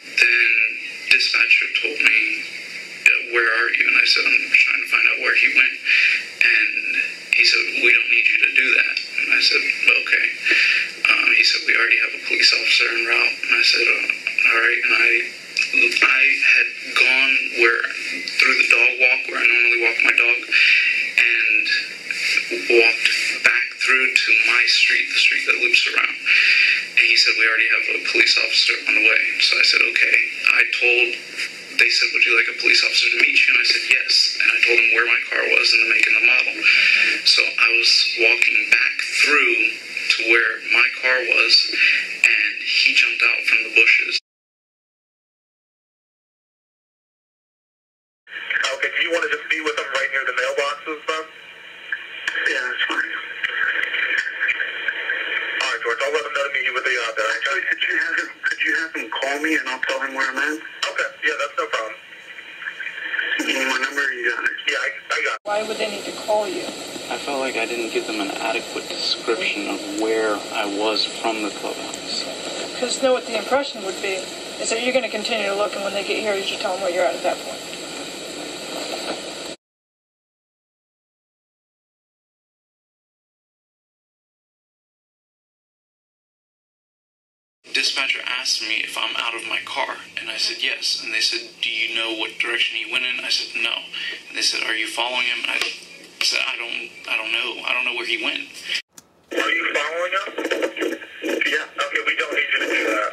Then dispatcher told me, where are you? And I said, I'm trying to find out where he went. And he said, we don't need you to do that. And I said, okay. He said, we already have a police officer en route. And I said, all right. And I had gone through the dog walk where I normally walk my dog, and walked back through to my street, the street that loops around. And he said, we already have a police officer on the way. So I said, okay. They said, would you like a police officer to meet you? And I said, yes. And I told him where my car was and the make and the model. So I was walking back through to where my car was, and he jumped out from the bushes. Okay, do you want to just be with them right near the mailboxes, then? Yeah, that's fine. All right, George, I'll let them know to meet you with the Joey, could you have him call me and I'll tell him where I'm at? Okay, yeah, that's no problem. You need my number? You got it? Yeah, I got it. Why would they need to call you? I felt like I didn't give them an adequate description of where I was from the clubhouse. Because know what the impression would be is that you're going to continue to look, and when they get here, you should tell them where you're at that point. Dispatcher asked me if I'm out of my car, and I said yes. And they said, do you know what direction he went in? I said no. And they said, are you following him? I said, I don't know. I don't know where he went. Are you following us? Yeah. Okay, we don't need you to do that.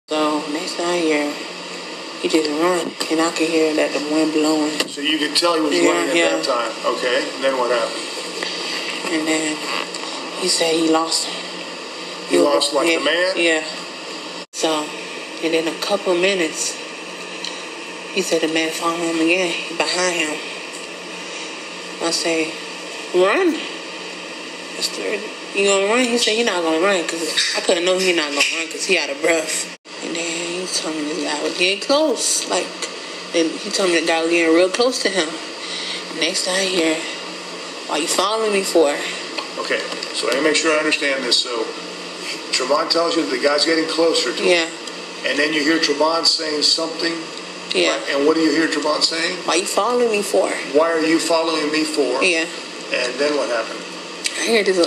So next time I hear, he just run, and I can hear that the wind blowing. So you could tell he was running at that time. Okay, and then what happened? And then he said he lost him. He lost like the man? Yeah. So, and in a couple of minutes, he said the man followed him again, behind him. I say, run. You gonna run? He said he not gonna run, because I couldn't know he not gonna run because he out of breath. And then he told me this guy was getting close. Like, then he told me the guy was getting real close to him. Next time I hear, why you following me for? Okay, so let me make sure I understand this. So Trayvon tells you that the guy's getting closer to him. And then you hear Trayvon saying something. Yeah. Right? And what do you hear Trayvon saying? Why you following me for? Why are you following me for? Yeah. And then what happened? I hear this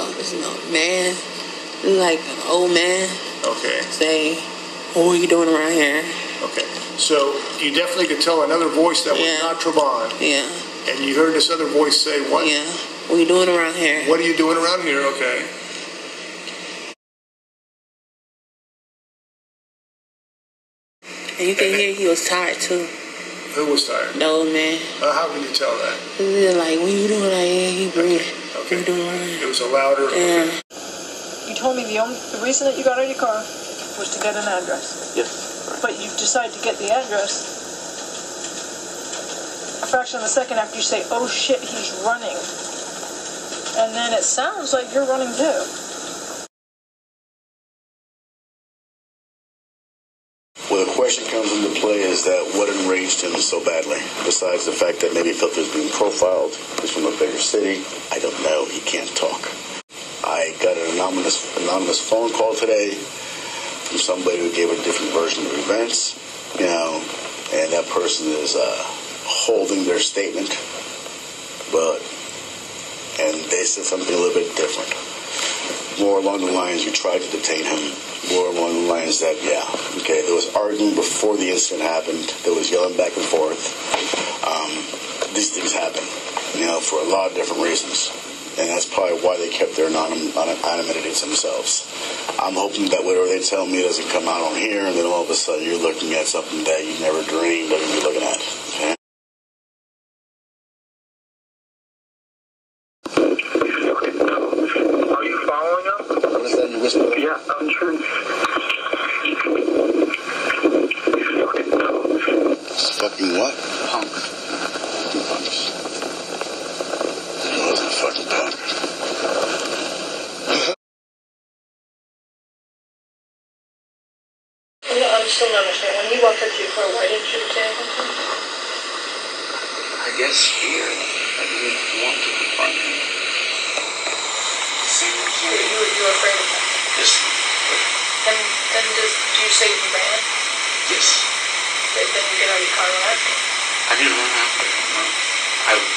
man, like an old man. Okay. Say, what are you doing around here? Okay. So you definitely could tell another voice that was not Trayvon. Yeah. And you heard this other voice say what? Yeah. What are you doing around here? What are you doing around here? Okay. And you can hear he was tired too. Who was tired? The old man. How can you tell that? He was like, what are you doing out here? He breathing. Okay. What are you doing around here? It was a louder. Yeah. You told me the reason that you got out of your car was to get an address. Yes. Right. But you decided to get the address a fraction of a second after you say, oh shit, he's running. And then it sounds like you're running too. Well, the question comes into play is that what enraged him so badly? Besides the fact that maybe he felt he was being profiled, he's from a bigger city, I don't know, he can't talk. I got an anonymous phone call today from somebody who gave a different version of events, and that person is holding their statement, and they said something a little bit different. More along the lines, you tried to detain him. More along the lines that, there was arguing before the incident happened. There was yelling back and forth. These things happen, for a lot of different reasons. And that's probably why they kept their anonymity to themselves. I'm hoping that whatever they tell me doesn't come out on here, and then all of a sudden you're looking at something that you never dreamed of you looking at. Okay? Are you following him? Understand you whisper? Yeah, I'm sure. Fucking what? Punks. Punks. It wasn't fucking punk. I'm still not understanding. When he walked up to your car, why didn't you say anything? I guess fear. I didn't want to confront him. You were afraid of him? Yes. And then do you say you ran? Yes. Then you get out of your car and run after him? I didn't run after him. No.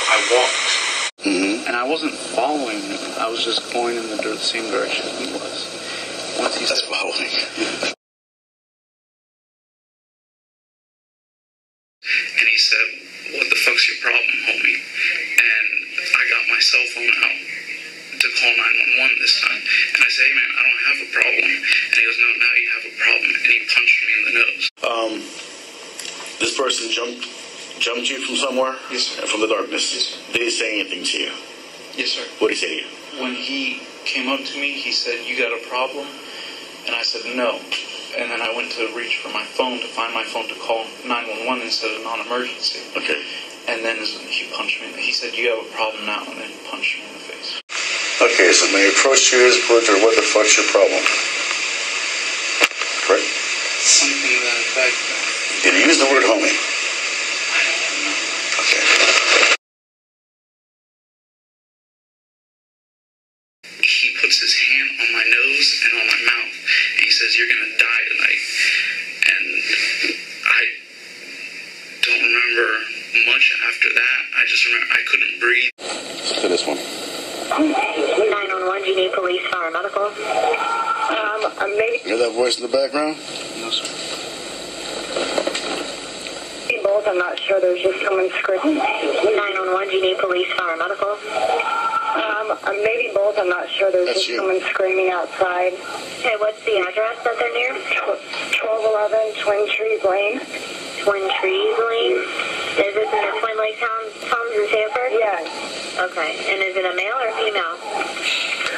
I walked. And I wasn't following him. I was just going in the same direction he was. Once he said following. And he said, "What the fuck's your problem, homie?" And I got my cell phone out to call 911 this time. And I said, "Hey man, I don't have a problem." And he goes, "No, now you have a problem." And he punched me in the nose. This person jumped you from somewhere? Yes, sir. From the darkness? Yes, sir. Did he say anything to you? Yes, sir. What did he say to you? When he came up to me, he said, "You got a problem?" And I said, "No." And then I went to reach for my phone to find my phone to call 911 instead of non-emergency. Okay. And then he punched me. He said, "You have a problem now," and then he punched me in the face. Okay, so when he approached you, his words are, "What the fuck's your problem?" Correct? Something to that effect. Did he use the word homie? I don't know. Okay. He puts his hand on my nose and on my mouth, and he says, "You're gonna die tonight." And I don't remember much after that. I just remember I couldn't breathe. Let's do this one. 911, do you need police, fire, medical? Maybe You hear that voice in the background? No, sir. both, I'm not sure, there's just someone screaming. 911, do you need police, fire, medical? Maybe both, I'm not sure, there's just someone screaming outside. Okay, what's the address that they're near? 1211 Twin Trees Lane. Twin Trees Lane? Is this in the Twin Lake Homes in Sanford? Yes. Okay, and is it a male or female?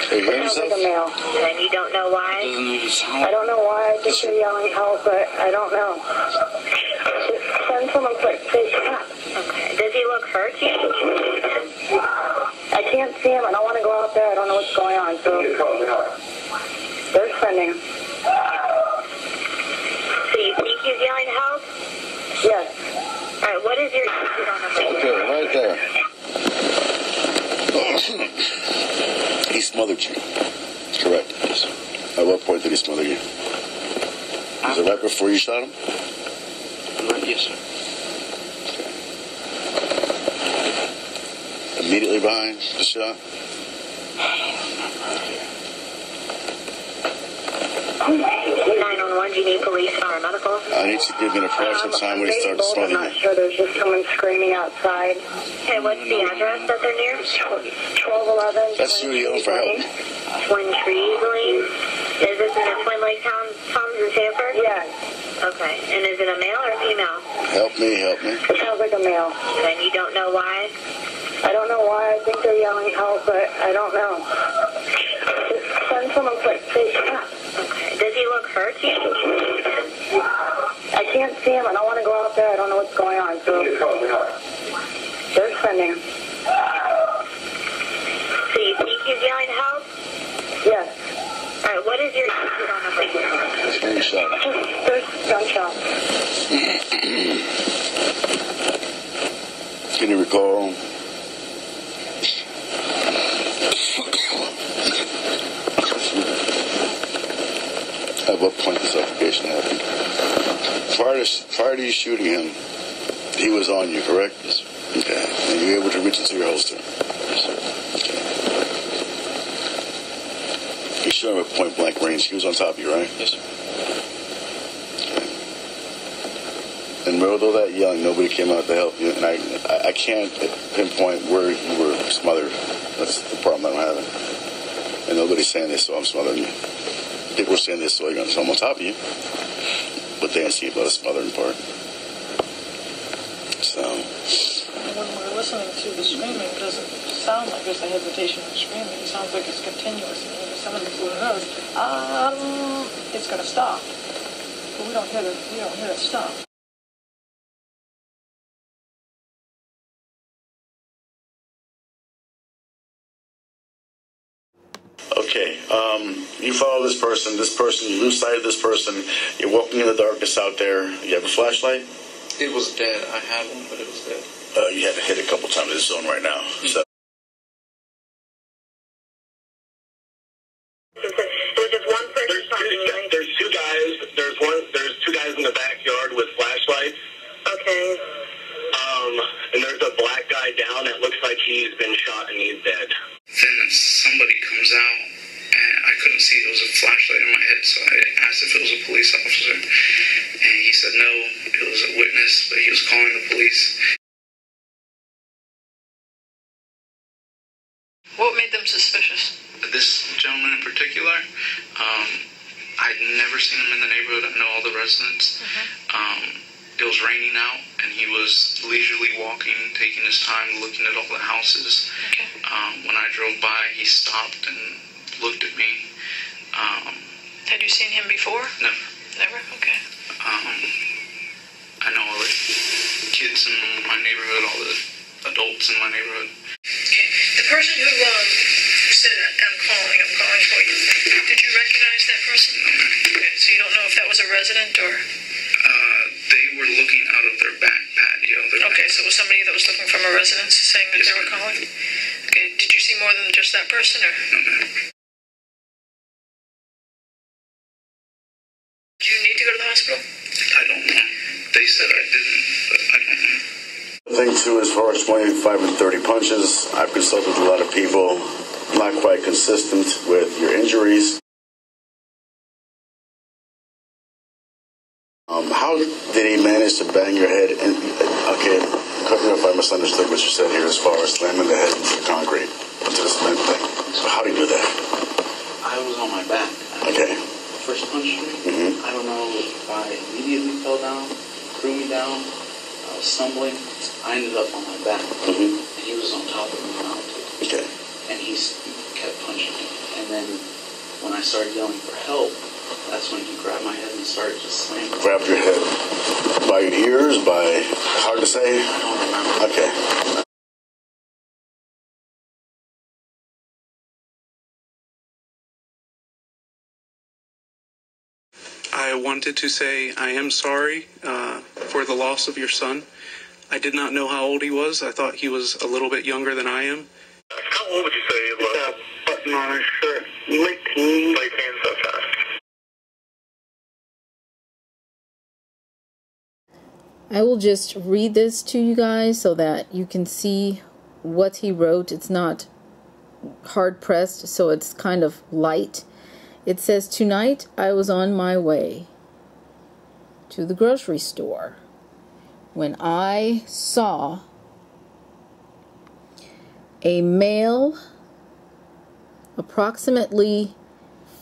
Hey, you hear yourself? Like a male. And you don't know why? Doesn't even sound. I don't know why. I think they're yelling help, but I don't know. Send someone quick, please. Okay. Does he look hurt to you? I can't see him. I don't want to go out there. I don't know what's going on. So they're sending. So you think he's yelling help? Yes. All right. What is your number? Okay, right there. He smothered you. Correct. Yes. At what point did he smother you? Was it right before you shot him? Yes, sir. Immediately behind the shot? I don't remember. 911, do you need police, fire, medical? I need to give you an approximate time when he started I'm smothering not you. sure. There's just someone screaming outside. Okay, what's the address that they're near? 1211. That's you yelling for help. Twin Trees Lane. Is this in the Twin Lake Homes in Sanford? Yes. Okay, and is it a male or a female? Help me, help me. It sounds like a male. And you don't know why? I don't know why. I think they're yelling help, but I don't know. Send someone quick, please. Okay. Does he look hurt to you? I can't see him. I don't want to go out there. I don't know what's going on. So they're sending. So you think he's yelling help? Yes. All right. What is your number? Gunshot. There's gunshot. Can you recall? At what point this altercation happened? Prior to you shooting him, he was on you, correct? Yes, sir. Okay. And you were able to reach into your holster? Yes, sir. Okay. You shot him at point blank range. He was on top of you, right? Yes, sir. Okay. And although that young, nobody came out to help you, and I can't pinpoint where you were smothered. That's the problem I'm having. And nobody's saying they saw him smothering you. People were saying they saw you on top of you, but they didn't see about the smothering part. So. When we're listening to the screaming, it doesn't sound like there's a hesitation in screaming. It sounds like it's continuous. And when someone goes, it's going to stop. But we don't hear it stop. Okay. You follow this person, you lose sight of this person, you're walking in the darkness out there, you have a flashlight? It was dead. I had one, but it was dead. You had to hit it a couple times. It's on right now. So. Was just one person talking, right? There's two guys. There's two guys in the backyard with flashlights. Okay. And there's a black guy down that looks like he's been shot and he's dead. Then somebody comes out, and I couldn't see. It was a flashlight in my head, so I asked if it was a police officer. And he said no, it was a witness, but he was calling the police. What made them suspicious? This gentleman in particular, I'd never seen him in the neighborhood. I know all the residents. It was raining out, and he was leisurely walking, taking his time, looking at all the houses. Okay. When I drove by, he stopped and looked at me. Had you seen him before? Never. Never? Okay. I know all the kids in my neighborhood, all the adults in my neighborhood. Okay. The person who said, I'm calling for you, did you recognize that person? No, ma'am. Okay, so you don't know if that was a resident or? They were looking out of their back patio. Okay, so it was somebody that was looking from a residence saying that Yes, they were ma'am. calling? Okay, did you see more than just that person, or? No, ma'am. Do you need to go to the hospital? I don't know. They said I didn't, but I don't know. The thing too, as far as 25 and 30 punches, I've consulted with a lot of people, not quite consistent with your injuries. How did he manage to bang your head? And okay, correct me if I misunderstood what you said here as far as slamming the head into the concrete, into the cement thing. So how did he do that? I was on my back. Okay. First punch me. I don't know if I immediately fell down, threw me down, I was stumbling. I ended up on my back. And he was on top of me mounted. Okay. And he kept punching me. And then when I started yelling for help, that's when he grabbed my head and started just slamming. Grabbed your head by your ears, by, hard to say? I don't remember. Okay. I wanted to say I am sorry for the loss of your son. I did not know how old he was. I thought he was a little bit younger than I am. How old would you say he was? That button on his shirt. Late teens. Late teens, okay. I will just read this to you guys so that you can see what he wrote. It's not hard pressed, so it's kind of light. It says, "Tonight I was on my way to the grocery store when I saw a male, approximately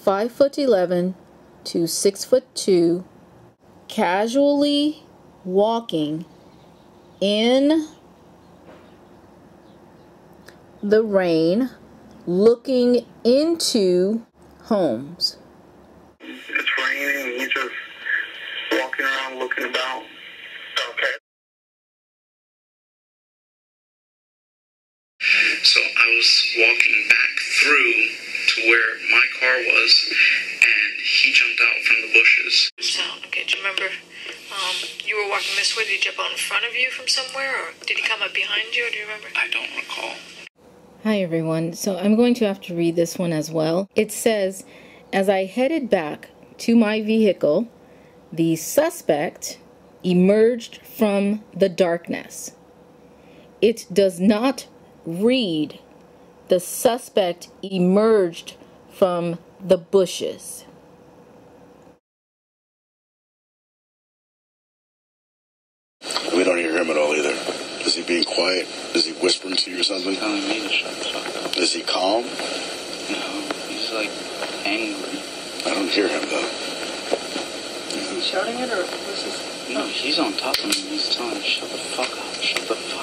5'11" to 6'2", casually walking in the rain, looking into homes." It's raining and he's just walking around looking about. Okay. So I was walking back through to where my car was, and he jumped out from the bushes. Sound. Okay, do you remember you were walking this way? Did he jump out in front of you from somewhere, or did he come up behind you, or do you remember? I don't recall. Hi everyone, so I'm going to have to read this one as well. It says, "As I headed back to my vehicle, the suspect emerged from the darkness." It does not read, "The suspect emerged from the bushes." We don't hear him at all either. Is he being quiet? Is he whispering to you or something? Telling me to shut the fuck up. Is he calm? No, he's like angry. I don't hear him though. Is he shouting it, or was he? No, he's on top of me. He's telling me, shut the fuck up, shut the fuck